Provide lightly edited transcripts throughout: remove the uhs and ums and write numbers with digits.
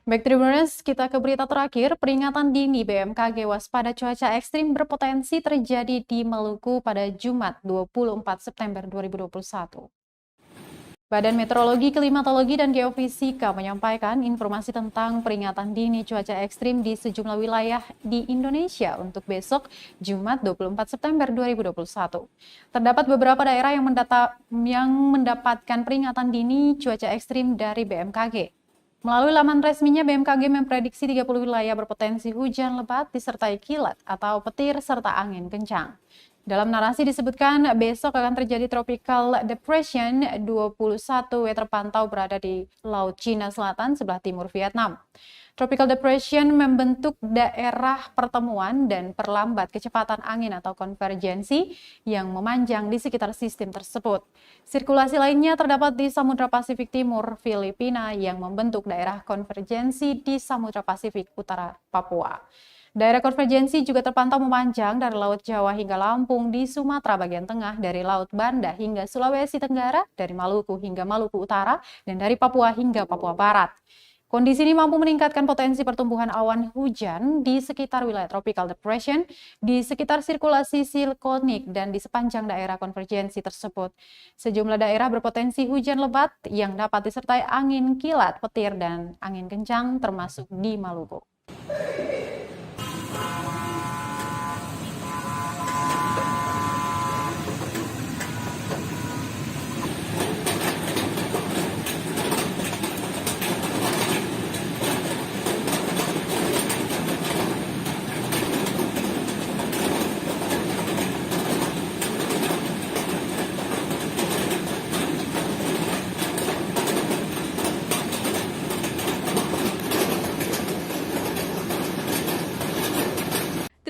Baik, Tribuners, kita ke berita terakhir. Peringatan dini BMKG waspada cuaca ekstrim berpotensi terjadi di Maluku pada Jumat 24 September 2021. Badan Meteorologi, Klimatologi, dan Geofisika menyampaikan informasi tentang peringatan dini cuaca ekstrim di sejumlah wilayah di Indonesia untuk besok, Jumat 24 September 2021. Terdapat beberapa daerah yang mendapatkan peringatan dini cuaca ekstrim dari BMKG. Melalui laman resminya, BMKG memprediksi 30 wilayah berpotensi hujan lebat disertai kilat atau petir serta angin kencang. Dalam narasi disebutkan besok akan terjadi tropical depression 21W terpantau berada di Laut Cina Selatan sebelah timur Vietnam. Tropical depression membentuk daerah pertemuan dan perlambat kecepatan angin atau konvergensi yang memanjang di sekitar sistem tersebut. Sirkulasi lainnya terdapat di Samudra Pasifik Timur Filipina yang membentuk daerah konvergensi di Samudra Pasifik Utara Papua. Daerah konvergensi juga terpantau memanjang dari Laut Jawa hingga Lampung di Sumatera bagian tengah, dari Laut Banda hingga Sulawesi Tenggara, dari Maluku hingga Maluku Utara, dan dari Papua hingga Papua Barat. Kondisi ini mampu meningkatkan potensi pertumbuhan awan hujan di sekitar wilayah tropical depression, di sekitar sirkulasi siklonik, dan di sepanjang daerah konvergensi tersebut. Sejumlah daerah berpotensi hujan lebat yang dapat disertai angin kilat, petir, dan angin kencang termasuk di Maluku.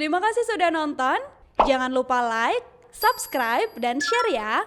Terima kasih sudah nonton. Jangan lupa like, subscribe, dan share ya.